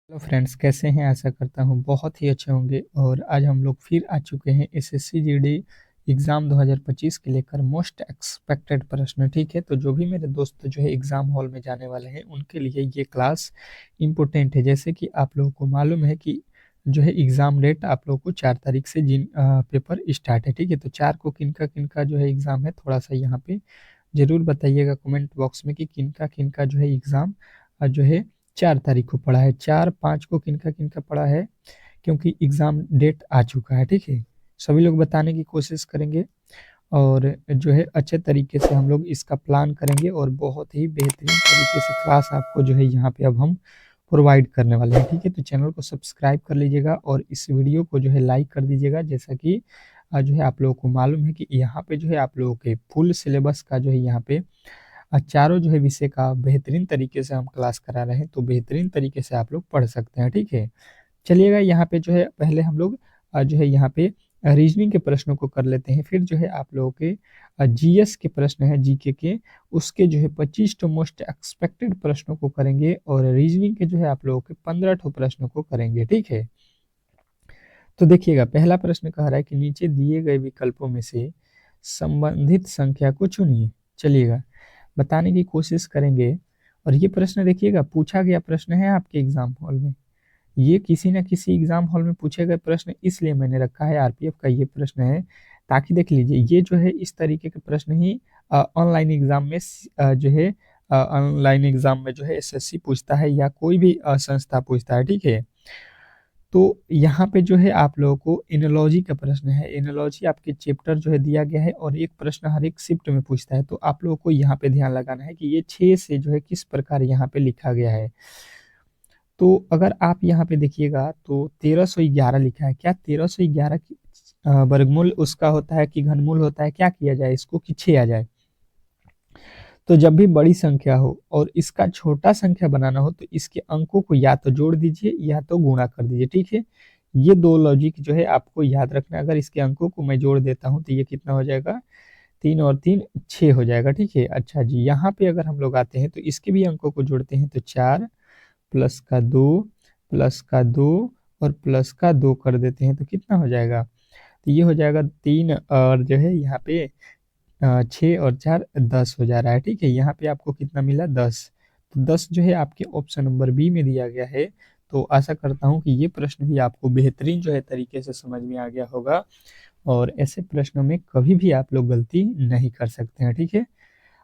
Hello friends, कैसे हैं? आशा करता हूँ बहुत ही अच्छे होंगे। और आज हम लोग फिर आ चुके हैं एसएससी जीडी एग्ज़ाम 2025 के लेकर मोस्ट एक्सपेक्टेड प्रश्न। ठीक है, तो जो भी मेरे दोस्त जो है एग्ज़ाम हॉल में जाने वाले हैं उनके लिए ये क्लास इम्पोर्टेंट है। जैसे कि आप लोगों को मालूम है कि जो है एग्ज़ाम डेट आप लोगों को 4 तारीख से जिन पेपर स्टार्ट है। ठीक है, तो 4 को किनका किनका जो है एग्ज़ाम है, थोड़ा सा यहाँ पे ज़रूर बताइएगा कमेंट बॉक्स में कि किनका किनका जो है एग्ज़ाम जो है 4 तारीख को पड़ा है। 4-5 को किनका किनका पड़ा है, क्योंकि एग्ज़ाम डेट आ चुका है। ठीक है, सभी लोग बताने की कोशिश करेंगे और जो है अच्छे तरीके से हम लोग इसका प्लान करेंगे और बहुत ही बेहतरीन तरीके से क्लास आपको जो है यहाँ पे अब हम प्रोवाइड करने वाले हैं। ठीक है, तो चैनल को सब्सक्राइब कर लीजिएगा और इस वीडियो को जो है लाइक कर दीजिएगा। जैसा कि जो है आप लोगों को मालूम है कि यहाँ पे जो है आप लोगों के फुल सिलेबस का जो है यहाँ पे चारों जो है विषय का बेहतरीन तरीके से हम क्लास करा रहे हैं, तो बेहतरीन तरीके से आप लोग पढ़ सकते हैं। ठीक है, चलिएगा यहाँ पे जो है पहले हम लोग जो है यहाँ पे रीजनिंग के प्रश्नों को कर लेते हैं। फिर जो है आप लोगों के जीएस के प्रश्न है, जीके के, उसके जो है 25 तो मोस्ट एक्सपेक्टेड प्रश्नों को करेंगे और रीजनिंग के जो है आप लोगों के 15 प्रश्नों को करेंगे। ठीक है, तो देखिएगा पहला प्रश्न कह रहा है कि नीचे दिए गए विकल्पों में से संबंधित संख्या को चुनिए। चलिएगा बताने की कोशिश करेंगे। और ये प्रश्न देखिएगा पूछा गया प्रश्न है आपके एग्जाम हॉल में। ये किसी न किसी एग्जाम हॉल में पूछे गए प्रश्न, इसलिए मैंने रखा है आरपीएफ का ये प्रश्न है, ताकि देख लीजिए ये जो है इस तरीके के प्रश्न ही ऑनलाइन एग्जाम में जो है ऑनलाइन एग्जाम में जो है एसएससी पूछता है या कोई भी संस्था पूछता है। ठीक है, तो यहाँ पे जो है आप लोगों को एनालॉजी का प्रश्न है। एनालॉजी आपके चैप्टर जो है दिया गया है और एक प्रश्न हर एक शिफ्ट में पूछता है, तो आप लोगों को यहाँ पे ध्यान लगाना है कि ये 6 से जो है किस प्रकार यहाँ पे लिखा गया है। तो अगर आप यहाँ पे देखिएगा तो 1311 लिखा है। क्या 1311 की वर्गमूल उसका होता है कि घनमूल होता है? क्या किया जाए इसको कि 6 आ जाए? तो जब भी बड़ी संख्या हो और इसका छोटा संख्या बनाना हो तो इसके अंकों को या तो जोड़ दीजिए या तो गुणा कर दीजिए। ठीक है, ये दो लॉजिक जो है आपको याद रखना है। अगर इसके अंकों को मैं जोड़ देता हूँ तो ये कितना हो जाएगा? 3 और 3 6 हो जाएगा। ठीक है, अच्छा जी, यहाँ पे अगर हम लोग आते हैं तो इसके भी अंकों को जोड़ते हैं तो 4 प्लस का 2 प्लस का 2 और प्लस का 2 कर देते हैं तो कितना हो जाएगा? तो ये हो जाएगा 3 और जो है यहाँ पे 6 और 4 10 हो जा रहा है। ठीक है, यहाँ पे आपको कितना मिला? 10। तो 10 जो है आपके ऑप्शन नंबर बी में दिया गया है। तो आशा करता हूँ कि ये प्रश्न भी आपको बेहतरीन जो है तरीके से समझ में आ गया होगा और ऐसे प्रश्नों में कभी भी आप लोग गलती नहीं कर सकते हैं। ठीक है,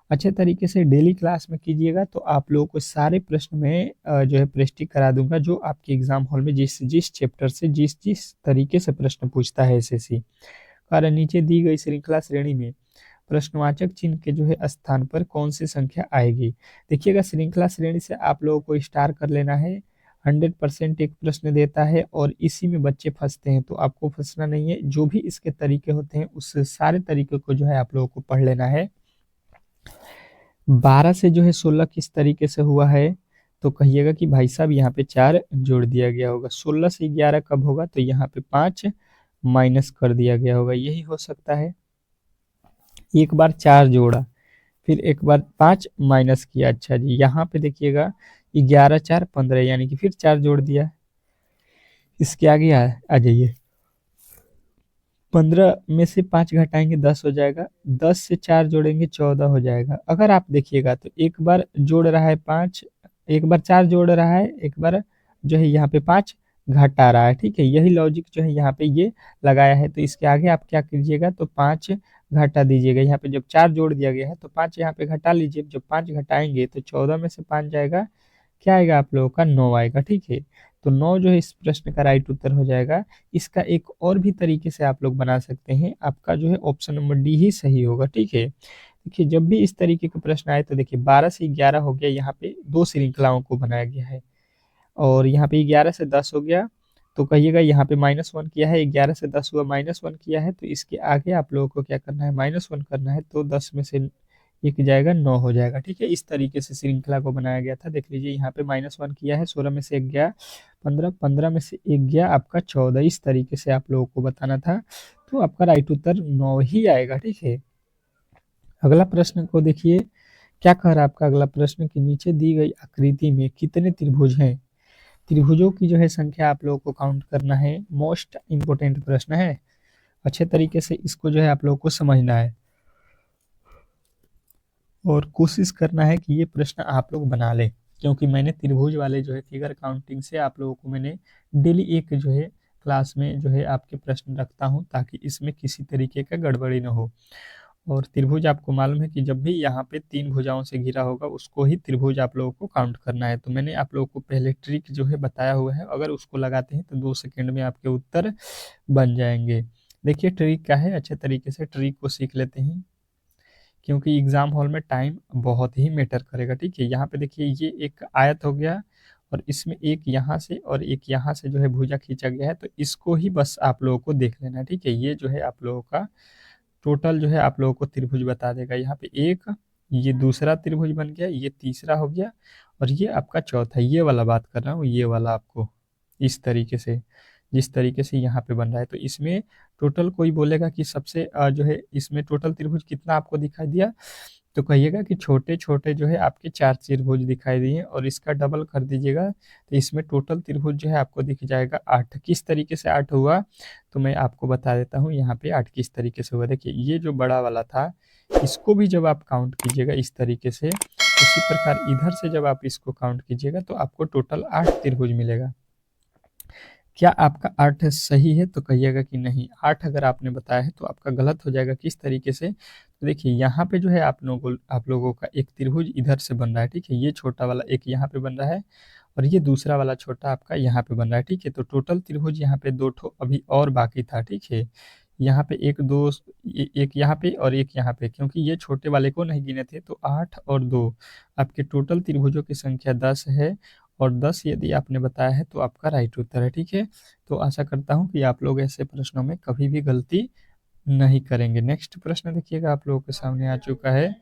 अच्छे तरीके से डेली क्लास में कीजिएगा तो आप लोगों को सारे प्रश्न में जो है प्रैक्टिस करा दूंगा, जो आपके एग्जाम हॉल में जिस जिस चैप्टर से जिस जिस तरीके से प्रश्न पूछता है एसएससी। कारण नीचे दी गई श्रृंखला श्रेणी में प्रश्नवाचक चिन्ह के जो है स्थान पर कौन सी संख्या आएगी? देखिएगा श्रृंखला श्रेणी से आप लोगों को स्टार कर लेना है। 100% एक प्रश्न देता है और इसी में बच्चे फंसते हैं, तो आपको फंसना नहीं है। जो भी इसके तरीके होते हैं उस सारे तरीके को जो है आप लोगों को पढ़ लेना है। 12 से जो है 16 किस तरीके से हुआ है? तो कहिएगा कि भाई साहब यहाँ पे 4 जोड़ दिया गया होगा। 16 से 11 कब होगा? तो यहाँ पे 5 माइनस कर दिया गया होगा, यही हो सकता है। एक बार 4 जोड़ा, फिर एक बार 5 माइनस किया। अच्छा जी, यहाँ पे देखिएगा 11 4 15, यानी कि फिर 4 जोड़ दिया। इसके आगे आ जाइए, 15 में से 5 घटाएंगे 10 हो जाएगा। 10 से 4 जोड़ेंगे 14 हो जाएगा। अगर आप देखिएगा तो एक बार जोड़ रहा है 5, एक बार 4 जोड़ रहा है, एक बार जो है यहाँ पे 5 घटा रहा है। ठीक है, यही लॉजिक जो है यहाँ पे ये लगाया है। तो इसके आगे आप क्या कीजिएगा, तो 5 घटा दीजिएगा। यहाँ पे जब 4 जोड़ दिया गया है तो 5 यहाँ पे घटा लीजिए। जब 5 घटाएंगे तो 14 में से 5 जाएगा, क्या आएगा आप लोगों का? 9 आएगा। ठीक है, तो 9 जो है इस प्रश्न का राइट उत्तर हो जाएगा। इसका एक और भी तरीके से आप लोग बना सकते हैं, आपका जो है ऑप्शन नंबर डी ही सही होगा। ठीक है, देखिए जब भी इस तरीके के प्रश्न आए तो देखिए 12 से 11 हो गया, यहाँ पे दो श्रृंखलाओं को बनाया गया है। और यहाँ पे 11 से 10 हो गया, तो कहिएगा यहाँ पे -1 किया है। 11 से 10 हुआ, -1 किया है, तो इसके आगे आप लोगों को क्या करना है? -1 करना है। तो 10 में से एक जाएगा, 9 हो जाएगा। ठीक है, इस तरीके से श्रृंखला को बनाया गया था। देख लीजिए यहाँ पे -1 किया है, 16 में से एक गया 15, 15 में से एक गया आपका 14। इस तरीके से आप लोगों को बताना था, तो आपका राइट उत्तर 9 ही आएगा। ठीक है, अगला प्रश्न को देखिए, क्या कह रहा है आपका अगला प्रश्न कि नीचे दी गई आकृति में कितने त्रिभुज हैं? त्रिभुजों की जो है संख्या आप लोगों को काउंट करना है। मोस्ट इंपोर्टेंट प्रश्न है, अच्छे तरीके से इसको जो है आप लोगों को समझना है और कोशिश करना है कि ये प्रश्न आप लोग बना लें, क्योंकि मैंने त्रिभुज वाले जो है फिगर काउंटिंग से आप लोगों को मैंने डेली एक जो है क्लास में जो है आपके प्रश्न रखता हूँ, ताकि इसमें किसी तरीके का गड़बड़ी न हो। और त्रिभुज आपको मालूम है कि जब भी यहाँ पे 3 भुजाओं से घिरा होगा उसको ही त्रिभुज आप लोगों को काउंट करना है। तो मैंने आप लोगों को पहले ट्रिक जो है बताया हुआ है, अगर उसको लगाते हैं तो 2 सेकंड में आपके उत्तर बन जाएंगे। देखिए ट्रिक क्या है, अच्छे तरीके से ट्रिक को सीख लेते हैं, क्योंकि एग्जाम हॉल में टाइम बहुत ही मैटर करेगा। ठीक है, यहाँ पे देखिए ये एक आयत हो गया और इसमें एक यहाँ से और एक यहाँ से जो है भुजा खींचा गया है, तो इसको ही बस आप लोगों को देख लेना है। ठीक है, ये जो है आप लोगों का टोटल जो है आप लोगों को त्रिभुज बता देगा। यहाँ पे एक, ये दूसरा त्रिभुज बन गया, ये तीसरा हो गया और ये आपका चौथा, ये वाला बात कर रहा हूँ, ये वाला आपको इस तरीके से, जिस तरीके से यहाँ पे बन रहा है। तो इसमें टोटल कोई बोलेगा कि सबसे जो है इसमें टोटल त्रिभुज कितना आपको दिखाई दिया, तो कहिएगा कि छोटे छोटे जो है आपके 4 त्रिभुज दिखाई दिए और इसका डबल कर दीजिएगा, तो इसमें टोटल त्रिभुज जो है आपको दिख जाएगा 8। किस तरीके से 8 हुआ, तो मैं आपको बता देता हूँ यहाँ पे 8 किस तरीके से हुआ। देखिए ये जो बड़ा वाला था, इसको भी जब आप काउंट कीजिएगा इस तरीके से, उसी प्रकार इधर से जब आप इसको काउंट कीजिएगा तो आपको टोटल 8 त्रिभुज मिलेगा। क्या आपका 8 सही है, तो कहिएगा कि नहीं। 8 अगर आपने बताया है तो आपका गलत हो जाएगा। किस तरीके से, तो देखिए यहाँ पे जो है आप लोगों का एक त्रिभुज इधर से बन रहा है। ठीक है, ये छोटा वाला एक यहाँ पे बन रहा है और ये दूसरा वाला छोटा आपका यहाँ पे बन रहा है। ठीक है, तो टोटल त्रिभुज यहाँ पे 2 ठो अभी और बाकी था। ठीक है, यहाँ पे एक दो, एक यहाँ पे और एक यहाँ पे, क्योंकि ये छोटे वाले को नहीं गिने थे, तो 8 और 2 आपके टोटल त्रिभुजों की संख्या 10 है। और 10 यदि आपने बताया है तो आपका राइट उत्तर है। ठीक है, तो आशा करता हूँ कि आप लोग ऐसे प्रश्नों में कभी भी गलती नहीं करेंगे। नेक्स्ट प्रश्न देखिएगा आप लोगों के सामने आ चुका है,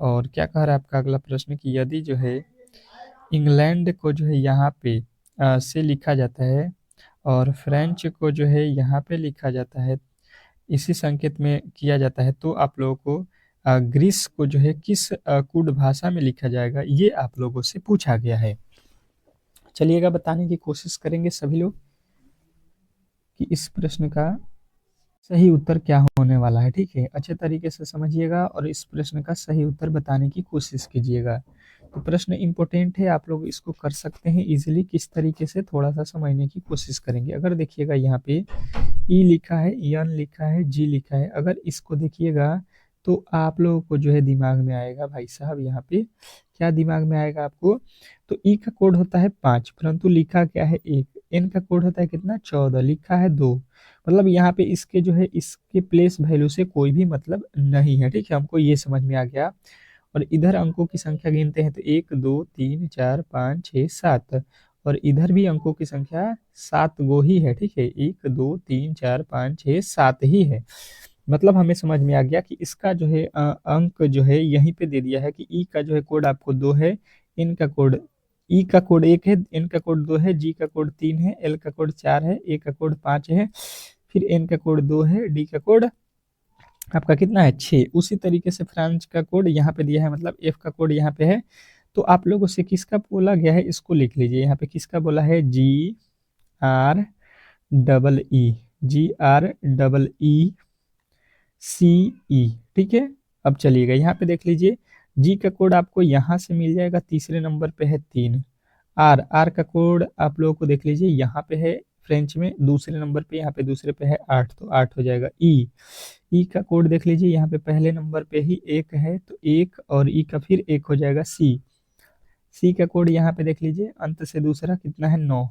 और क्या कह रहा है आपका अगला प्रश्न कि यदि जो है इंग्लैंड को जो है यहाँ पे से लिखा जाता है और फ्रेंच को जो है यहाँ पे लिखा जाता है, इसी संकेत में किया जाता है, तो आप लोगों को ग्रीस को जो है किस कुड भाषा में लिखा जाएगा, ये आप लोगों से पूछा गया है। चलिएगा बताने की कोशिश करेंगे सभी लोग कि इस प्रश्न का सही उत्तर क्या होने वाला है। ठीक है, अच्छे तरीके से समझिएगा और इस प्रश्न का सही उत्तर बताने की कोशिश कीजिएगा। तो प्रश्न इंपॉर्टेंट है, आप लोग इसको कर सकते हैं इजीली। किस तरीके से, थोड़ा सा समझने की कोशिश करेंगे। अगर देखिएगा यहाँ पे ई लिखा है, एन लिखा है, जी लिखा है, अगर इसको देखिएगा तो आप लोगों को जो है दिमाग में आएगा भाई साहब, यहाँ पे क्या दिमाग में आएगा आपको, तो ई का कोड होता है 5, परंतु लिखा क्या है 1। एन का कोड होता है कितना, 14, लिखा है 2। मतलब यहाँ पे इसके जो है इसके प्लेस वैल्यू से कोई भी मतलब नहीं है। ठीक है, हमको ये समझ में आ गया। और इधर अंकों की संख्या गिनते हैं तो 1 2 3 4 5 6 7, और इधर भी अंकों की संख्या 7 गो ही है। ठीक है, 1 2 3 4 5 6 7 ही है। मतलब हमें समझ में आ गया कि इसका जो है अंक जो है यहीं पे दे दिया है कि ई का जो है कोड आपको 2 है, इन का कोड, ई का कोड 1 है, एन का कोड 2 है, जी का कोड 3 है, एल का कोड 4 है, ए का कोड 5 है, फिर एन का कोड 2 है, डी का कोड आपका कितना है 6। उसी तरीके से फ्रांस का कोड यहाँ पे दिया है, मतलब एफ का कोड यहाँ पे है। तो आप लोगों से किसका बोला गया है इसको लिख लीजिए। यहाँ पे किसका बोला है, G R double E, G R double E C E. ठीक है, अब चलिएगा यहाँ पे देख लीजिए, जी का कोड आपको यहाँ से मिल जाएगा, तीसरे नंबर पे है 3। आर, आर का कोड आप लोगों को देख लीजिए यहाँ पे है फ्रेंच में दूसरे नंबर पे, यहाँ पे दूसरे पे है 8, तो 8 हो जाएगा। ई, ई का कोड देख लीजिए यहाँ पे पहले नंबर पे ही 1 है, तो 1 और ई का फिर 1 हो जाएगा। सी, सी का कोड यहाँ पे देख लीजिए अंत से दूसरा कितना है 9,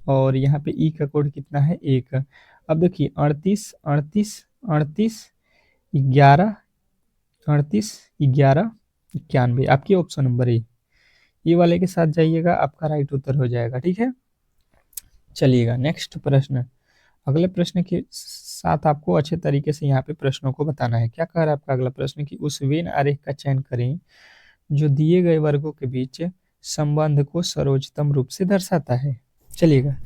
और यहाँ पे ई का कोड कितना है 1। अब देखिए 38 38 38 11 38 11 91, आपकी ऑप्शन नंबर ए, ये वाले के साथ जाइएगा, आपका राइट उत्तर हो जाएगा। ठीक है, चलिएगा नेक्स्ट प्रश्न। अगले प्रश्न के साथ आपको अच्छे तरीके से यहाँ पे प्रश्नों को बताना है। क्या कह रहा है आपका अगला प्रश्न कि उस वेन आरेख का चयन करें जो दिए गए वर्गों के बीच संबंध को सर्वोच्चतम रूप से दर्शाता है। चलिएगा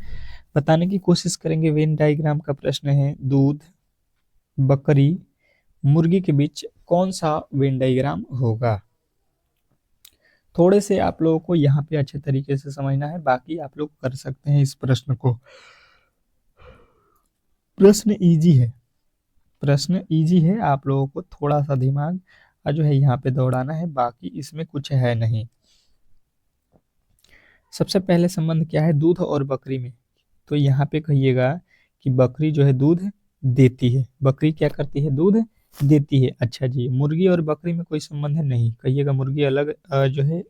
बताने की कोशिश करेंगे। वेन डायग्राम का प्रश्न है, दूध, बकरी, मुर्गी के बीच कौन सा वेन डायग्राम होगा। थोड़े से आप लोगों को यहाँ पे अच्छे तरीके से समझना है, बाकी आप लोग कर सकते हैं इस प्रश्न को। प्रश्न इजी है, प्रश्न इजी है, आप लोगों को थोड़ा सा दिमाग जो है यहाँ पे दौड़ाना है, बाकी इसमें कुछ है नहीं। सबसे पहले संबंध क्या है दूध और बकरी में, तो यहाँ पे कहिएगा कि बकरी जो है दूध देती है, बकरी क्या करती है दूध देती है। अच्छा जी, मुर्गी और बकरी में कोई संबंध है नहीं, कहिएगा मुर्गी अलग जो है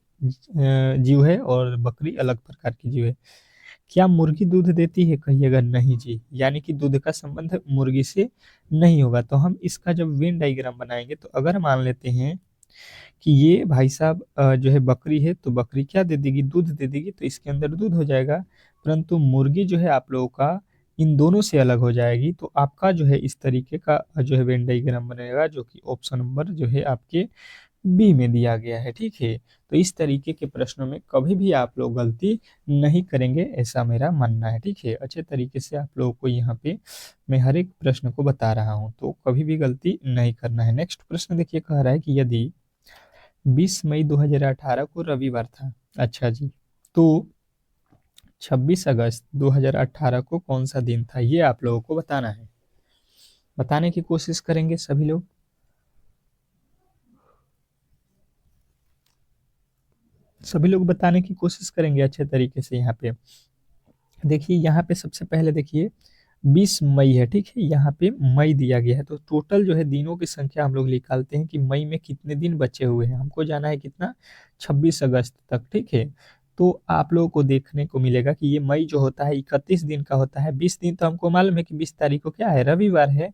जीव है और बकरी अलग प्रकार की जीव है। क्या मुर्गी दूध देती है, कहिएगा नहीं जी, यानी कि दूध का संबंध मुर्गी से नहीं होगा। तो हम इसका जब वेन डायग्राम बनाएंगे तो अगर मान लेते हैं कि ये भाई साहब जो है बकरी है, तो बकरी क्या दे देगी दूध दे देगी, तो इसके अंदर दूध हो जाएगा। परंतु मुर्गी जो है आप लोगों का इन दोनों से अलग हो जाएगी, तो आपका जो है इस तरीके का जो है वेन डायग्राम बनेगा, जो कि ऑप्शन नंबर जो है आपके बी में दिया गया है। ठीक है, तो इस तरीके के प्रश्नों में कभी भी आप लोग गलती नहीं करेंगे, ऐसा मेरा मानना है। ठीक है, अच्छे तरीके से आप लोगों को यहाँ पे मैं हर एक प्रश्न को बता रहा हूँ, तो कभी भी गलती नहीं करना है। नेक्स्ट प्रश्न देखिए, कह रहा है कि यदि 20 मई 2018 को रविवार था, अच्छा जी, तो 26 अगस्त 2018 को कौन सा दिन था, ये आप लोगों को बताना है। बताने की कोशिश करेंगे सभी लोग। सभी लोग बताने की कोशिश करेंगे अच्छे तरीके से। यहाँ पे देखिए, यहाँ पे सबसे पहले देखिए 20 मई है, ठीक है, यहाँ पे मई दिया गया है, तो टोटल जो है दिनों की संख्या हम लोग निकालते हैं कि मई में कितने दिन बचे हुए हैं। हमको जाना है कितना, 26 अगस्त तक। ठीक है, तो आप लोगों को देखने को मिलेगा कि ये मई जो होता है 31 दिन का होता है। 20 दिन तो हमको मालूम है कि 20 तारीख को क्या है, रविवार है।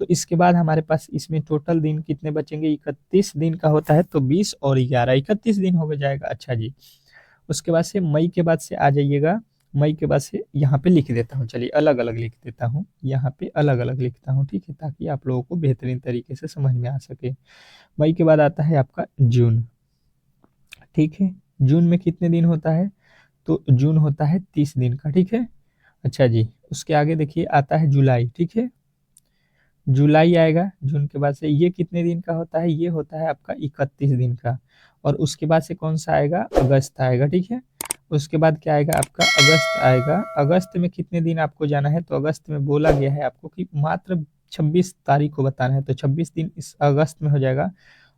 तो इसके बाद हमारे पास इसमें टोटल दिन कितने बचेंगे, 31 दिन का होता है, तो 20 और 11 31 दिन हो जाएगा। अच्छा जी, उसके बाद से मई के बाद से आ जाइएगा, मई के बाद से यहाँ पे लिख देता हूँ, चलिए अलग अलग लिख देता हूँ, यहाँ पे अलग अलग लिखता हूँ। ठीक है, ताकि आप लोगों को बेहतरीन तरीके से समझ में आ सके। मई के बाद आता है आपका जून। ठीक है, जून में कितने दिन होता है, तो जून होता है 30 दिन का। ठीक है, अच्छा जी, उसके आगे देखिए आता है जुलाई। ठीक है, जुलाई आएगा, जून के बाद से ये कितने दिन का होता है, ये होता है आपका 31 दिन का। और उसके बाद से कौन सा आएगा, अगस्त आएगा। ठीक है, उसके बाद क्या आएगा आपका, अगस्त आएगा। अगस्त में कितने दिन आपको जाना है, तो अगस्त में बोला गया है आपको कि मात्र 26 तारीख को बताना है, तो 26 दिन इस अगस्त में हो जाएगा।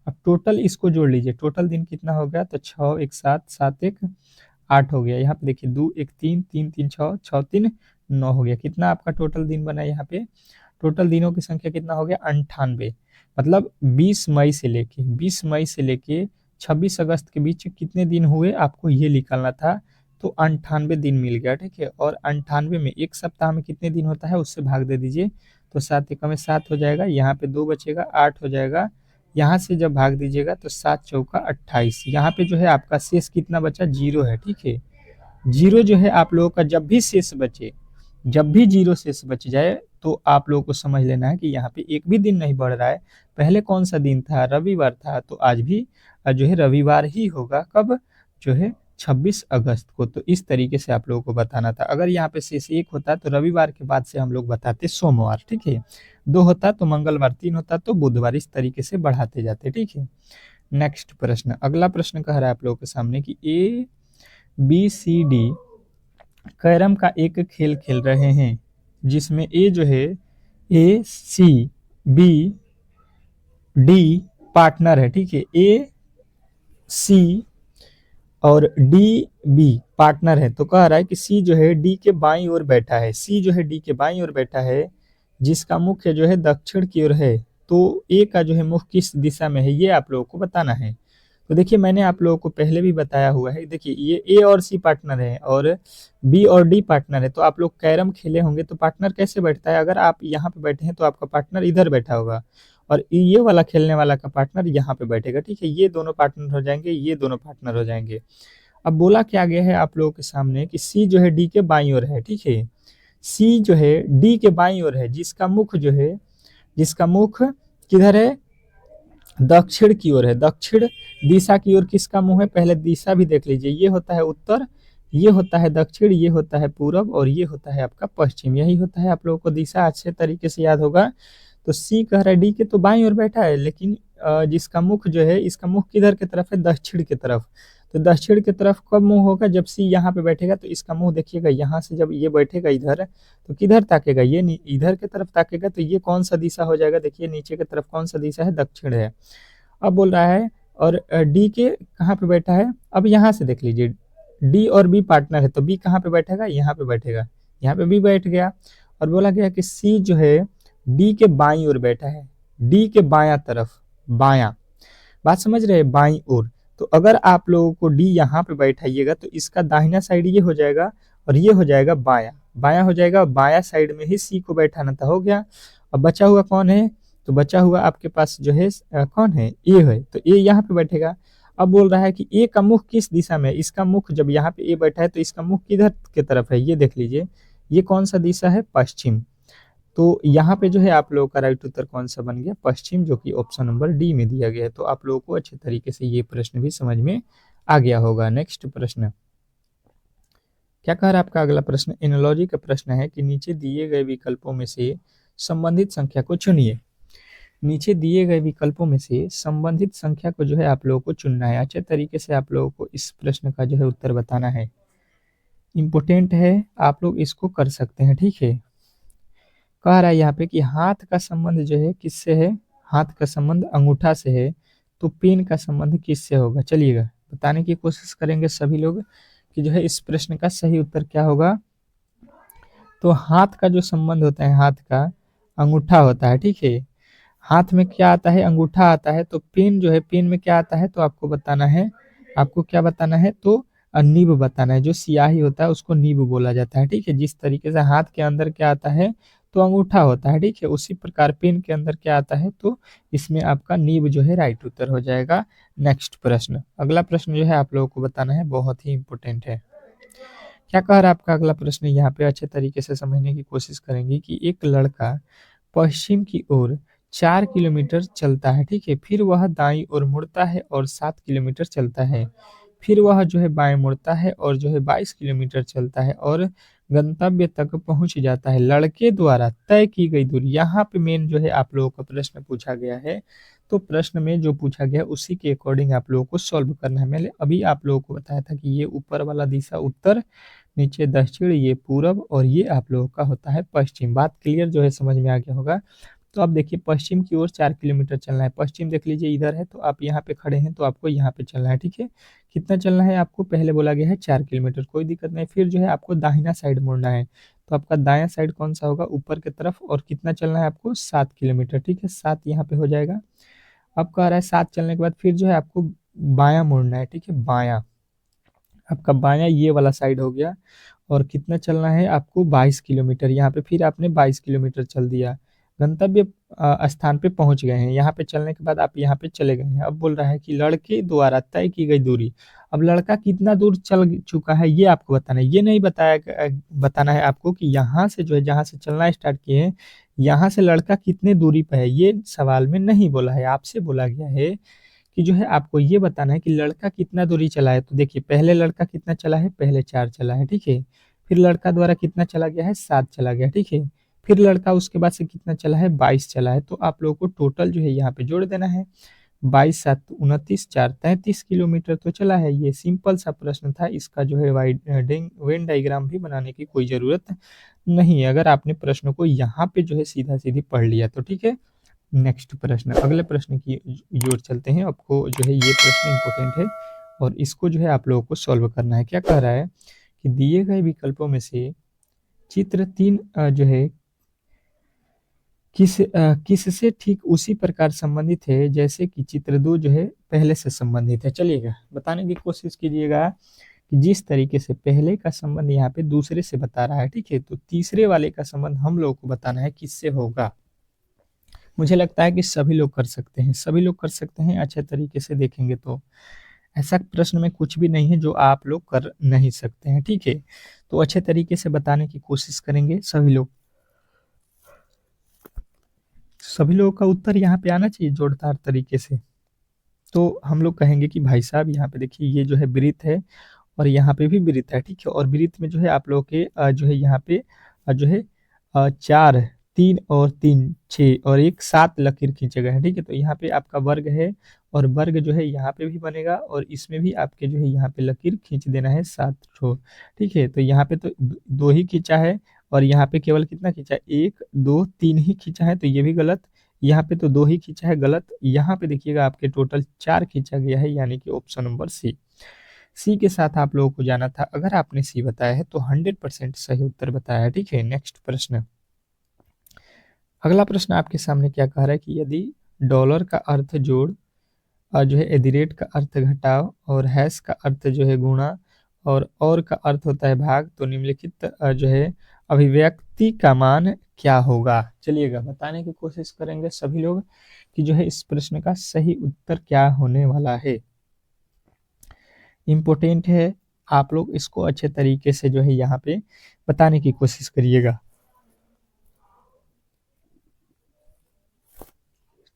अब टोटल इसको जोड़ लीजिए, टोटल दिन कितना हो गया, तो 6 एक 7 7 एक 8 हो गया। यहाँ पे देखिए 2 एक 3 3 3 6 6 3 9 हो गया। कितना आपका टोटल दिन बना यहाँ पे, टोटल दिनों की संख्या कितना हो गया, 98। मतलब 20 मई से लेके 26 अगस्त के बीच कितने दिन हुए आपको ये निकालना था, तो 98 दिन मिल गया। ठीक है, और 98 में एक सप्ताह में कितने दिन होता है उससे भाग दे दीजिए, तो 7 एकम में 7 हो जाएगा, यहाँ पे 2 बचेगा, 8 हो जाएगा। यहाँ से जब भाग दीजिएगा तो 7 चौका 28, यहाँ पे जो है आपका शेष कितना बचा, 0 है। ठीक है, जीरो जो है आप लोगों का जब भी शेष बचे, जब भी जीरो शेष बच जाए, तो आप लोगों को समझ लेना है कि यहाँ पे एक भी दिन नहीं बढ़ रहा है। पहले कौन सा दिन था, रविवार था, तो आज भी जो है रविवार ही होगा। कब, जो है 26 अगस्त को। तो इस तरीके से आप लोगों को बताना था। अगर यहाँ पे शेष 1 होता तो रविवार के बाद से हम लोग बताते सोमवार। ठीक है, 2 होता तो मंगलवार, 3 होता तो बुधवार, इस तरीके से बढ़ाते जाते। ठीक है, नेक्स्ट प्रश्न, अगला प्रश्न कह रहा है आप लोगों के सामने कि ABCD कैरम का एक खेल खेल रहे हैं, जिसमें ए जो है ACBD पार्टनर है। ठीक है, AC और DB पार्टनर है, तो कह रहा है कि C जो है D के बाईं ओर बैठा है, C जो है D के बाईं ओर बैठा है, जिसका मुख्य जो है दक्षिण की ओर है, तो A का जो है मुख किस दिशा में है, ये आप लोगों को बताना है। तो देखिए, मैंने आप लोगों को पहले भी बताया हुआ है। देखिए, ये A और C पार्टनर है और B और D पार्टनर है, तो आप लोग कैरम खेले होंगे तो पार्टनर कैसे बैठता है, अगर आप यहाँ पे बैठे हैं तो आपका पार्टनर इधर बैठा होगा और ये वाला खेलने वाला का पार्टनर यहाँ पे बैठेगा। ठीक है, ये दोनों पार्टनर हो जाएंगे, ये दोनों पार्टनर हो जाएंगे। अब बोला क्या गया है आप लोगों के सामने कि C जो है D के बाईं ओर है। ठीक है, C जो है D के बाईं ओर है, जिसका मुख जो है, जिसका मुख किधर है, दक्षिण की ओर है। दक्षिण दिशा की ओर किसका मुंह है, पहले दिशा भी देख लीजिए, ये होता है उत्तर, ये होता है दक्षिण, ये होता है पूरब और ये होता है आपका पश्चिम, यही होता है। आप लोगों को दिशा अच्छे तरीके से याद होगा। तो सी कह रहा है डी के तो बाईं ओर बैठा है, लेकिन जिसका मुख जो है, इसका मुख किधर की तरफ है, दक्षिण की तरफ। तो दक्षिण की तरफ कब मुंह होगा, जब सी यहाँ पे बैठेगा तो इसका मुंह देखिएगा यहाँ से जब ये बैठेगा इधर तो किधर ताकेगा, ये इधर की तरफ ताकेगा, तो ये कौन सा दिशा हो जाएगा, देखिए नीचे की तरफ कौन सा दिशा है, दक्षिण है। अब बोल रहा है और डी के कहाँ पे बैठा है, अब यहाँ से देख लीजिए डी और बी पार्टनर है तो बी कहाँ पे बैठेगा, यहाँ पे बैठेगा, यहाँ पे बी बैठ गया। और बोला गया कि सी जो है डी के बाईं ओर बैठा है, डी के बायां तरफ, बायां, बात समझ रहे हैं, बाईं ओर। तो अगर आप लोगों को डी यहाँ पे बैठाइएगा तो इसका दाहिना साइड ये हो जाएगा और ये हो जाएगा बायां, बायां हो जाएगा, बायां साइड में ही सी को बैठाना था, हो गया। अब बचा हुआ कौन है, तो बचा हुआ आपके पास जो है कौन है, ए है, तो ए यहाँ पे बैठेगा। अब बोल रहा है कि ए का मुख किस दिशा में है, इसका मुख जब यहाँ पे ए बैठा है तो इसका मुख किधर की तरफ है, ये देख लीजिए, ये कौन सा दिशा है, पश्चिम। तो यहाँ पे जो है आप लोगों का राइट उत्तर कौन सा बन गया, पश्चिम, जो कि ऑप्शन नंबर डी में दिया गया है। तो आप लोगों को अच्छे तरीके से ये प्रश्न भी समझ में आ गया होगा। नेक्स्ट प्रश्न क्या कह रहा है आपका अगला प्रश्न, एनालॉजी का प्रश्न है कि नीचे दिए गए विकल्पों में से संबंधित संख्या को चुनिए। नीचे दिए गए विकल्पों में से संबंधित संख्या को जो है आप लोगों को चुनना है। अच्छे तरीके से आप लोगों को इस प्रश्न का जो है उत्तर बताना है, इम्पोर्टेंट है, आप लोग इसको कर सकते हैं, ठीक है। कह रहा है यहाँ पे कि हाथ का संबंध जो है किससे है, हाथ का संबंध अंगूठा से है, तो पेन का संबंध किससे होगा। चलिएगा बताने की कोशिश करेंगे सभी लोग कि जो है इस प्रश्न का सही उत्तर क्या होगा। तो हाथ का जो संबंध होता है, हाथ का अंगूठा होता है, ठीक है। हाथ में क्या आता है, अंगूठा आता है, तो पेन जो है, पेन में क्या आता है, तो आपको बताना है, आपको क्या बताना है, तो निब बताना है। जो स्याही होता है उसको निब बोला जाता है, ठीक है। जिस तरीके से हाथ के अंदर क्या आता है, तो अंगूठा होता है, ठीक है, उसी प्रकार पेन के अंदर क्या आता है, तो इसमें आपका निब जो है राइट उत्तर हो जाएगा। नेक्स्ट प्रश्न, अगला प्रश्न जो है आप लोगों को बताना है, बहुत ही इंपॉर्टेंट है। क्या कह रहा है आपका अगला प्रश्न, यहाँ पे अच्छे तरीके से समझने की कोशिश करेंगे कि एक लड़का पश्चिम की ओर 4 किलोमीटर चलता है, ठीक है, फिर वह दाईं ओर मुड़ता है और 7 किलोमीटर चलता है, फिर वह जो है बाएं मुड़ता है और जो है 22 किलोमीटर चलता है और गंतव्य तक पहुंच जाता है। लड़के द्वारा तय की गई दूरी, यहाँ पे मेन जो है आप लोगों का प्रश्न पूछा गया है, तो प्रश्न में जो पूछा गया उसी के अकॉर्डिंग आप लोगों को सॉल्व करना है। मैंने अभी आप लोगों को बताया था कि ये ऊपर वाला दिशा उत्तर, नीचे दक्षिण, ये पूरब और ये आप लोगों का होता है पश्चिम। बात क्लियर जो है समझ में आ गया होगा। तो आप देखिए पश्चिम की ओर 4 किलोमीटर चलना है, पश्चिम देख लीजिए इधर है, तो आप यहाँ पे खड़े हैं तो आपको यहाँ पे चलना है, ठीक है। कितना चलना है आपको, पहले बोला गया है 4 किलोमीटर, कोई दिक्कत नहीं। फिर जो है आपको दाहिना साइड मुड़ना है, तो आपका दायां साइड कौन सा होगा, ऊपर की तरफ, और कितना चलना है आपको, 7 किलोमीटर, ठीक है, 7 यहाँ पे हो जाएगा। अब कह रहा है 7 चलने के बाद फिर जो है आपको बायां मुड़ना है, ठीक है, बायां, आपका बायां ये वाला साइड हो गया। और कितना चलना है आपको, 22 किलोमीटर, यहाँ पे फिर आपने 22 किलोमीटर चल दिया, गंतव्य स्थान पे पहुंच गए हैं। यहाँ पे चलने के बाद आप यहाँ पे चले गए हैं। अब बोल रहा है कि लड़के द्वारा तय की गई दूरी, अब लड़का कितना दूर चल चुका है ये आपको बताना है, ये नहीं बताना है आपको कि यहाँ से जो है, जहाँ से चलना स्टार्ट किए हैं, यहाँ से लड़का कितने दूरी पे है, ये सवाल में नहीं बोला है, आपसे बोला गया है कि जो है आपको ये बताना है कि लड़का कितना दूरी चला है। तो देखिए पहले लड़का कितना चला है, पहले 4 चला है, ठीक है, फिर लड़का द्वारा कितना चला गया है, 7 चला गया, ठीक है, फिर लड़का उसके बाद से कितना चला है, 22 चला है। तो आप लोगों को टोटल जो है यहाँ पे जोड़ देना है, 22 7 29 4 33 किलोमीटर तो चला है। ये सिंपल सा प्रश्न था, इसका जो है वेन डायग्राम भी बनाने की कोई ज़रूरत नहीं है, अगर आपने प्रश्न को यहाँ पे जो है सीधा सीधी पढ़ लिया तो, ठीक है। नेक्स्ट प्रश्न, अगले प्रश्न की ओर चलते हैं। आपको जो है ये प्रश्न इंपॉर्टेंट है और इसको जो है आप लोगों को सॉल्व करना है। क्या कह रहा है कि दिए गए विकल्पों में से चित्र 3 जो है किससे ठीक उसी प्रकार संबंधित है जैसे कि चित्र 2 जो है पहले से संबंधित है। चलिएगा बताने की कोशिश कीजिएगा कि जिस तरीके से पहले का संबंध यहाँ पे दूसरे से बता रहा है, ठीक है, तो तीसरे वाले का संबंध हम लोग को बताना है किससे होगा। मुझे लगता है कि सभी लोग कर सकते हैं, सभी लोग कर सकते हैं, अच्छे तरीके से देखेंगे तो ऐसा प्रश्न में कुछ भी नहीं है जो आप लोग कर नहीं सकते हैं, ठीक है। तो अच्छे तरीके से बताने की कोशिश करेंगे सभी लोग, सभी लोगों का उत्तर यहाँ पे आना चाहिए जोरदार तरीके से। तो हम लोग कहेंगे कि भाई साहब यहाँ पे देखिए ये जो है वृत्त है और यहाँ पे भी वृत्त है, ठीक है, और वृत्त में जो है आप लोगों के जो है यहाँ पे जो है 4 3 और 3 6 और एक 7 लकीर खींचे गए हैं, ठीक है। तो यहाँ पे आपका वर्ग है और वर्ग जो है यहाँ पे भी बनेगा और इसमें भी आपके जो है यहाँ पे लकीर खींच देना है 7 ठो। ठीक है, तो यहाँ पे तो दो ही खींचा है और यहाँ पे केवल कितना खींचा है, 1 2 3 ही खींचा है, तो ये भी गलत। यहाँ पे तो 2 ही खींचा है, गलत। यहाँ पे देखिएगा आपके टोटल 4 खींचा गया है, यानी कि ऑप्शन नंबर सी। सी के साथ आप लोगों को जाना था। अगर आपने सी बताया है तो 100% सही उत्तर बताया है। ठीक है, नेक्स्ट प्रश्न। अगला प्रश्न आपके सामने क्या कह रहा है कि यदि डॉलर का अर्थ जोड़ और जो है एदिरेट का अर्थ घटाव और हैश का अर्थ जो है गुणा और का अर्थ होता है भाग, तो निम्नलिखित जो है अभिव्यक्ति का मान क्या होगा। चलिएगा बताने की कोशिश करेंगे सभी लोग कि जो है इस प्रश्न का सही उत्तर क्या होने वाला है। इम्पोर्टेंट है, आप लोग इसको अच्छे तरीके से जो है यहाँ पे बताने की कोशिश करिएगा।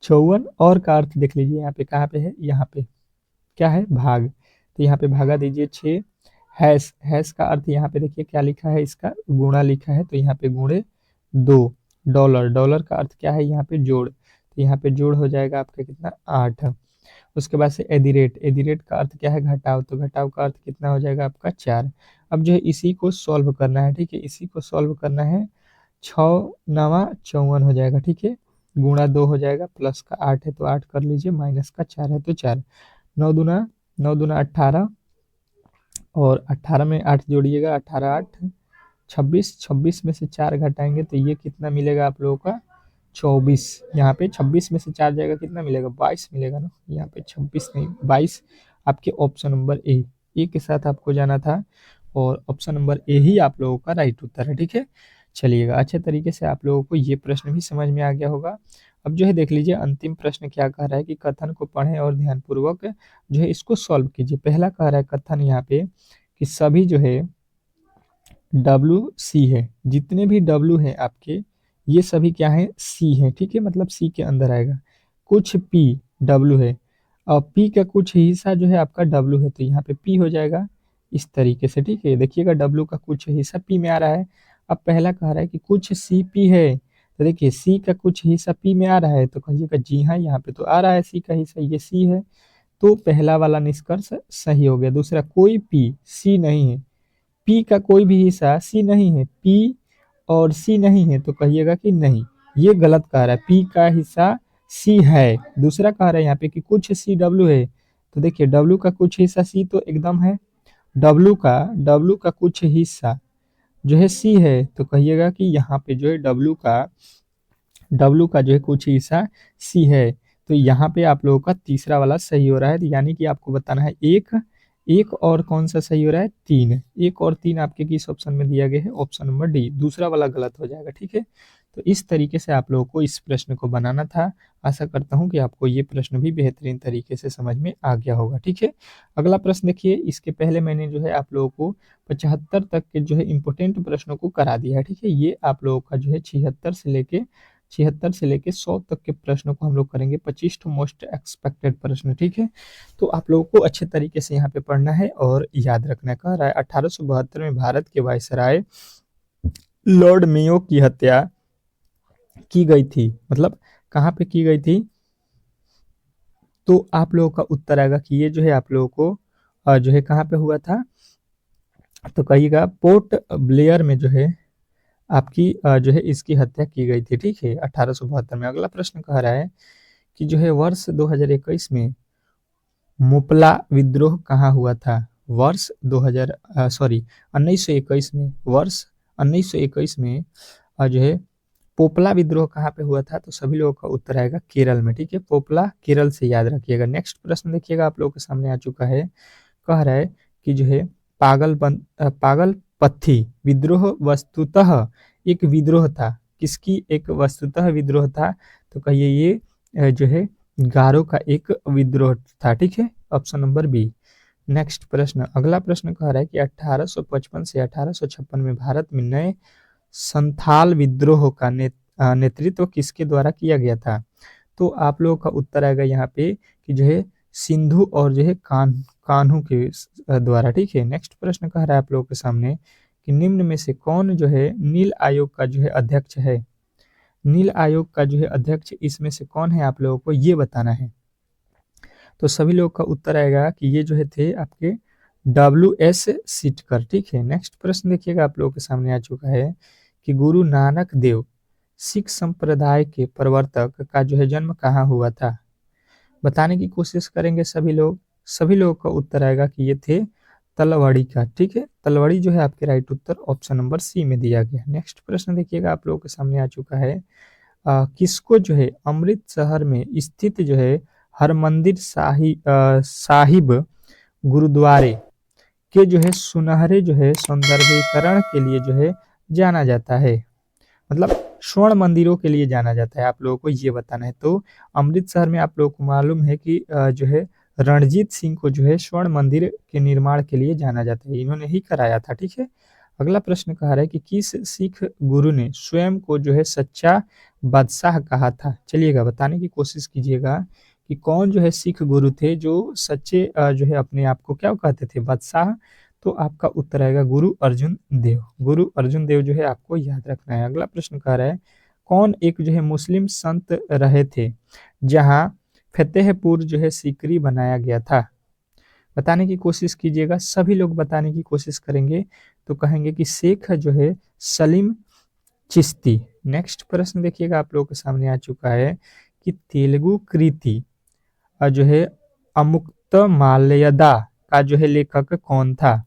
54 और का अर्थ देख लीजिए यहाँ पे कहाँ पे है, यहाँ पे क्या है, भाग, तो यहाँ पे भागा दीजिए 6। हैश का अर्थ यहाँ पे देखिए क्या लिखा है, इसका गुणा लिखा है, तो यहाँ पे गुणे 2। डॉलर का अर्थ क्या है, यहाँ पे जोड़, तो यहाँ पे जोड़ हो जाएगा आपका कितना, 8। उसके बाद से एदिरेट का अर्थ क्या है, घटाव, तो घटाव का अर्थ कितना हो जाएगा आपका 4। अब जो है इसी को सॉल्व करना है। ठीक है, इसी को सॉल्व करना है। 6 9 54 हो जाएगा। ठीक है, गुणा 2 हो जाएगा, प्लस का 8 है तो 8 कर लीजिए, माइनस का 4 है तो 4। 9 दूना 18 और 18 में 8 जोड़िएगा, 18 8 26। 26 में से 4 घटाएंगे तो ये कितना मिलेगा आप लोगों का, 24। यहाँ पे 26 में से 4 जाएगा, कितना मिलेगा, 22 मिलेगा ना। यहाँ पे 26 नहीं 22, आपके ऑप्शन नंबर ए के साथ आपको जाना था और ऑप्शन नंबर ए ही आप लोगों का राइट उत्तर है। ठीक है, चलिएगा अच्छे तरीके से आप लोगों को ये प्रश्न भी समझ में आ गया होगा। अब जो है देख लीजिए अंतिम प्रश्न क्या कह रहा है कि कथन को पढ़ें और ध्यानपूर्वक जो है इसको सॉल्व कीजिए। पहला कह रहा है कथन यहाँ पे कि सभी जो है WC है, जितने भी W है आपके, ये सभी क्या है, C है। ठीक है, मतलब C के अंदर आएगा। कुछ P W है और P का कुछ हिस्सा जो है आपका W है, तो यहाँ पे P हो जाएगा इस तरीके से। ठीक है, देखिएगा W का कुछ हिस्सा P में आ रहा है। अब पहला कह रहा है कि कुछ CP है, तो देखिए C का कुछ हिस्सा P में आ रहा है, तो कहिएगा जी हाँ, यहाँ पे तो आ रहा है C का हिस्सा, ये C है, तो पहला वाला निष्कर्ष सही हो गया। दूसरा, कोई P C नहीं है, P का कोई भी हिस्सा C नहीं है, P और C नहीं है, तो कहिएगा कि नहीं, ये गलत कह रहा है, P का हिस्सा C है। दूसरा कह रहा है यहाँ पे कि कुछ CW है, तो देखिए W का कुछ हिस्सा C तो एकदम है, W का कुछ हिस्सा जो है C है, तो कहिएगा कि यहाँ पे जो है W का जो है कुछ हिस्सा C है, तो यहाँ पे आप लोगों का तीसरा वाला सही हो रहा है। यानी कि आपको बताना है एक और कौन सा सही हो रहा है, 3। 1 और 3 आपके किस ऑप्शन में दिया गया है, ऑप्शन नंबर डी। दूसरा वाला गलत हो जाएगा। ठीक है, तो इस तरीके से आप लोगों को इस प्रश्न को बनाना था। आशा करता हूं कि आपको ये प्रश्न भी बेहतरीन तरीके से समझ में आ गया होगा। ठीक है, अगला प्रश्न देखिए। इसके पहले मैंने जो है आप लोगों को 75 तक के जो है इंपोर्टेंट प्रश्नों को करा दिया है। ठीक है, ये आप लोगों का जो है 76 से लेके 100 तक के प्रश्नों को हम लोग करेंगे। 25 मोस्ट एक्सपेक्टेड प्रश्न। ठीक है, तो आप लोगों को अच्छे तरीके से यहाँ पे पढ़ना है और याद रखना। कह रहा है 1872 में भारत के वायसराय लॉर्ड मेयो की हत्या की गई थी, मतलब कहाँ पे की गई थी, तो आप लोगों का उत्तर आएगा कि ये जो है आप लोगों को जो है कहाँ पे हुआ था, तो कहिएगा पोर्ट ब्लेयर में जो है आपकी जो है इसकी हत्या की गई थी। ठीक है, 1872 में। अगला प्रश्न कह रहा है कि जो है वर्ष 2021 में मोपला विद्रोह कहाँ हुआ था। वर्ष 1921 में, वर्ष 1921 में जो है पोपला विद्रोह कहाँ पे हुआ था, तो सभी लोगों का उत्तर आएगा केरल में। ठीक है, पोपला केरल से याद रखिएगा। नेक्स्ट प्रश्न देखिएगा आप लोगों के सामने आ चुका है। कह रहा है कि जो है पागलपंथी विद्रोह वस्तुतः एक विद्रोह था, किसकी एक वस्तुतः विद्रोह था, तो कहिए ये जो है गारो का एक विद्रोह था। ठीक है, ऑप्शन नंबर बी। नेक्स्ट प्रश्न, अगला प्रश्न कह रहा है कि 1855 से 1856 में भारत में नए संथाल विद्रोह का नेतृत्व किसके द्वारा किया गया था, तो आप लोगों का उत्तर आएगा यहाँ पे कि जो है सिंधु और जो है कान्हू के द्वारा। ठीक है, नेक्स्ट प्रश्न कह रहा है आप लोगों के सामने कि निम्न में से कौन जो है नील आयोग का जो है अध्यक्ष है। नील आयोग का जो है अध्यक्ष इसमें से कौन है, आप लोगों को ये बताना है। तो सभी लोगों का उत्तर आएगा कि ये जो है थे आपके WS सीटकर। ठीक है, नेक्स्ट प्रश्न देखिएगा आप लोगों के सामने आ चुका है कि गुरु नानक देव सिख संप्रदाय के प्रवर्तक का जो है जन्म कहाँ हुआ था। बताने की कोशिश करेंगे सभी लोग। सभी लोगों का उत्तर आएगा कि ये थे तलवड़ी का। ठीक है, तलवड़ी जो है आपके राइट उत्तर ऑप्शन नंबर सी में दिया गया। नेक्स्ट प्रश्न देखिएगा आप लोगों के सामने आ चुका है किसको जो है अमृतसर में स्थित जो है हरमंदिर साहिब गुरुद्वारे के जो है सुनहरे जो है सौंदर्यीकरण के लिए जो है जाना जाता है, मतलब स्वर्ण मंदिरों के लिए जाना जाता है, आप लोगों को ये बताना है। तो अमृतसर में आप लोगों को मालूम है कि जो है रणजीत सिंह को जो है स्वर्ण मंदिर के निर्माण के लिए जाना जाता है, इन्होंने ही कराया था। ठीक है, अगला प्रश्न कह रहा है कि किस सिख गुरु ने स्वयं को जो है सच्चा बादशाह कहा था। चलिएगा बताने की कोशिश कीजिएगा कि कौन जो है सिख गुरु थे जो सच्चे जो है अपने आप को क्या कहते थे, बादशाह। तो आपका उत्तर आएगा गुरु अर्जुन देव। गुरु अर्जुन देव जो है आपको याद रखना है। अगला प्रश्न कह रहा है कौन एक जो है मुस्लिम संत रहे थे जहां फतेहपुर जो है सीकरी बनाया गया था। बताने की कोशिश कीजिएगा, सभी लोग बताने की कोशिश करेंगे तो कहेंगे कि शेख जो है सलीम चिश्ती। नेक्स्ट प्रश्न देखिएगा आप लोगों के सामने आ चुका है कि तेलुगु कृति जो है अमुक्तमाल्यदा का जो है लेखक कौन था।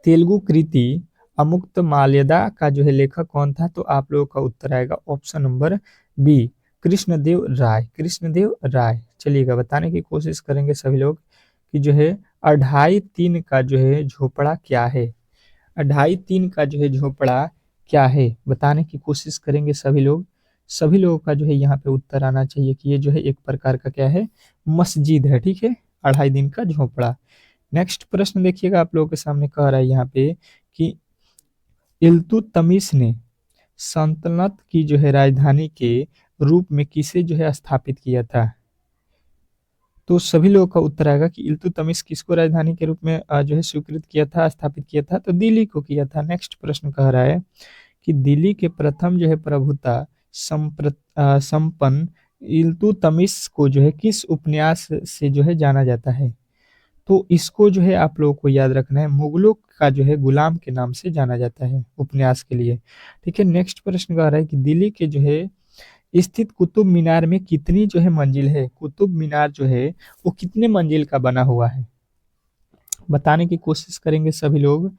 तेलुगु कृति अमुक्तमाल्यदा का जो है लेखक कौन था। तो आप लोगों का उत्तर आएगा ऑप्शन नंबर बी कृष्णदेव राय। कृष्णदेव राय। चलिएगा बताने की कोशिश करेंगे सभी लोग कि जो है 2.5-3 का जो है झोपड़ा क्या है। 2.5-3 का जो है झोपड़ा क्या है, बताने की कोशिश करेंगे सभी लोग। सभी लोगों का जो है यहाँ पे उत्तर आना चाहिए कि ये जो है एक प्रकार का क्या है, मस्जिद है। ठीक है, 2.5 दिन का झोपड़ा। नेक्स्ट प्रश्न देखिएगा आप लोगों के सामने कह रहा है यहाँ पे कि इल्तुतमिश ने सल्तनत की जो है राजधानी के रूप में किसे जो है स्थापित किया था। तो सभी लोगों का उत्तर आएगा कि इल्तुतमिश किसको राजधानी के रूप में जो है स्वीकृत किया था, स्थापित किया था। तो दिल्ली को किया था। नेक्स्ट प्रश्न कह रहा है कि दिल्ली के प्रथम जो है प्रभुता संपन्न इल्तुतमिश को जो है किस उपन्यास से जो है जाना जाता है। तो इसको जो है आप लोगों को याद रखना है, मुगलों का जो है गुलाम के नाम से जाना जाता है उपन्यास के लिए। ठीक है, नेक्स्ट प्रश्न कह रहा है कि दिल्ली के जो है स्थित कुतुब मीनार में कितनी जो है मंजिल है। कुतुब मीनार जो है वो कितने मंजिल का बना हुआ है, बताने की कोशिश करेंगे सभी लोग।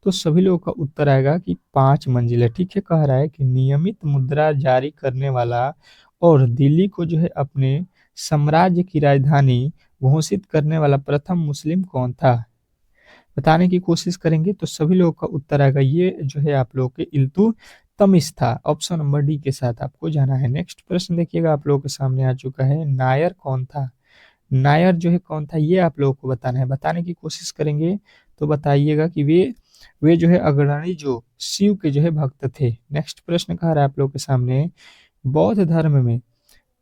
तो सभी लोगों का उत्तर आएगा कि 5 मंजिल है। ठीक है, कह रहा है कि नियमित मुद्रा जारी करने वाला और दिल्ली को जो है अपने साम्राज्य की राजधानी घोषित करने वाला प्रथम मुस्लिम कौन था। बताने की कोशिश करेंगे तो सभी लोगों का उत्तर आएगा ये जो है आप लोगों के इल्तुतमिश था। ऑप्शन नंबर डी के साथ आपको जाना है। नेक्स्ट प्रश्न देखिएगा आप लोगों के सामने आ चुका है नायर कौन था। नायर जो है कौन था ये आप लोगों को बताना है। बताने की कोशिश करेंगे तो बताइएगा कि वे जो है अग्रणी जो शिव के जो है भक्त थे। नेक्स्ट प्रश्न कह रहा है आप लोगों के सामने बौद्ध धर्म में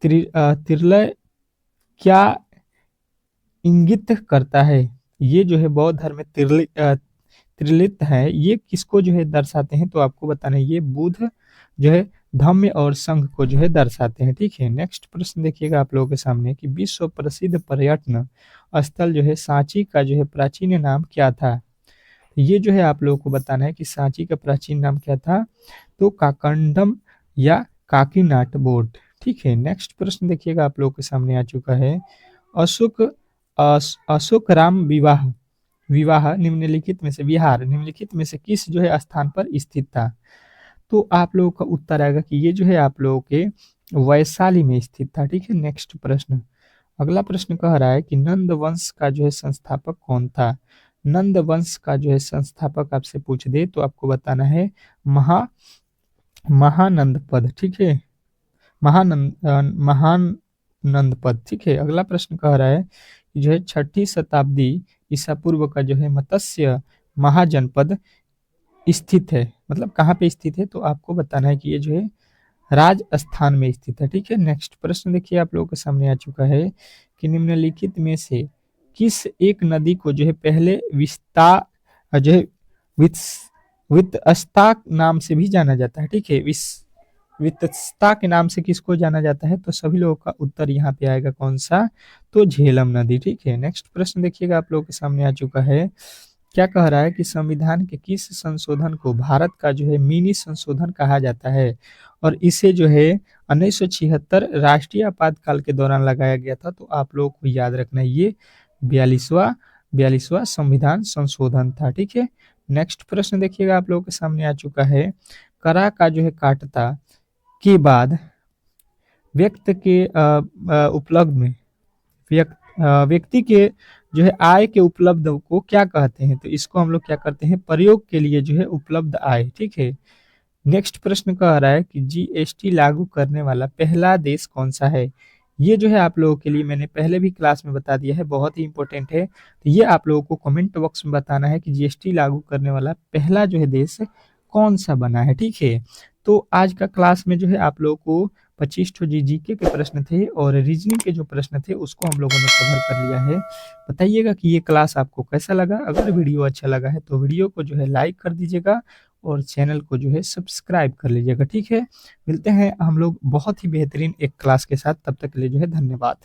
त्रिलय क्या इंगित करता है। ये जो है बौद्ध धर्म में त्रिलित है, ये किसको जो है दर्शाते हैं। तो आपको बताना है ये बुद्ध जो है धम्म और संघ को जो है दर्शाते हैं। ठीक है, नेक्स्ट प्रश्न देखिएगा आप लोगों के सामने कि विश्व प्रसिद्ध पर्यटन स्थल जो है सांची का जो है प्राचीन नाम क्या था। ये जो है आप लोगों को बताना है कि सांची का प्राचीन नाम क्या था। तो काकंडम या काकीनाट बोर्ड। ठीक है, नेक्स्ट प्रश्न देखिएगा आप लोगों के सामने आ चुका है अशोक अशोक राम विवाह निम्नलिखित में से विहार निम्नलिखित में से किस जो है स्थान पर स्थित था। तो आप लोगों का उत्तर आएगा कि ये जो है आप लोगों के वैशाली में स्थित था। ठीक है, नेक्स्ट प्रश्न अगला प्रश्न कह रहा है कि नंद वंश का जो है संस्थापक कौन था। नंद वंश का जो है संस्थापक आपसे पूछ दे तो आपको बताना है महानंद पद। ठीक है, महानंद पद। ठीक है, अगला प्रश्न कह रहा है कि जो है 6ठी शताब्दी ईसा पूर्व का जो है मत्स्य महाजनपद स्थित है, मतलब कहाँ पे स्थित है। तो आपको बताना है कि ये जो है राजस्थान में स्थित है। ठीक है, नेक्स्ट प्रश्न देखिए आप लोगों के सामने आ चुका है कि निम्नलिखित में से किस एक नदी को जो है पहले जो है वित्स्ता नाम से भी जाना जाता है। ठीक है, वित्तस्ता के नाम से किसको जाना जाता है? तो सभी लोगों का उत्तर यहाँ पे आएगा कौन सा? तो झेलम नदी, ठीक है। नेक्स्ट प्रश्न देखिएगा आप लोगों के सामने आ चुका है। क्या कह रहा है कि संविधान के किस संशोधन को भारत का जो है मिनी संशोधन कहा जाता है और इसे जो है 1976 राष्ट्रीय आपातकाल के दौरान लगाया गया था। तो आप लोगों को याद रखना है ये 42वां संविधान संशोधन था, ठीक है। नेक्स्ट प्रश्न देखिएगा आप लोगों के सामने आ चुका है। करा का जो है काटता के बाद व्यक्त के उपलब्ध में व्यक्ति के जो है आय के उपलब्ध को क्या कहते हैं? तो इसको हम लोग क्या करते हैं? प्रयोग के लिए जो है उपलब्ध आय, ठीक है। नेक्स्ट प्रश्न कह रहा है कि जीएसटी लागू करने वाला पहला देश कौन सा है? ये जो है आप लोगों के लिए मैंने पहले भी क्लास में बता दिया है, बहुत ही इंपॉर्टेंट है। तो ये आप लोगों को कमेंट बॉक्स में बताना है कि जीएसटी लागू करने वाला पहला जो है देश कौन सा बना है, ठीक है। तो आज का क्लास में जो है आप लोगों को 25 ठो जीके के प्रश्न थे और रीजनिंग के जो प्रश्न थे उसको हम लोगों ने कवर कर लिया है। बताइएगा कि ये क्लास आपको कैसा लगा। अगर वीडियो अच्छा लगा है तो वीडियो को जो है लाइक कर दीजिएगा और चैनल को जो है सब्सक्राइब कर लीजिएगा, ठीक है। मिलते हैं हम लोग बहुत ही बेहतरीन एक क्लास के साथ, तब तक के लिए जो है धन्यवाद।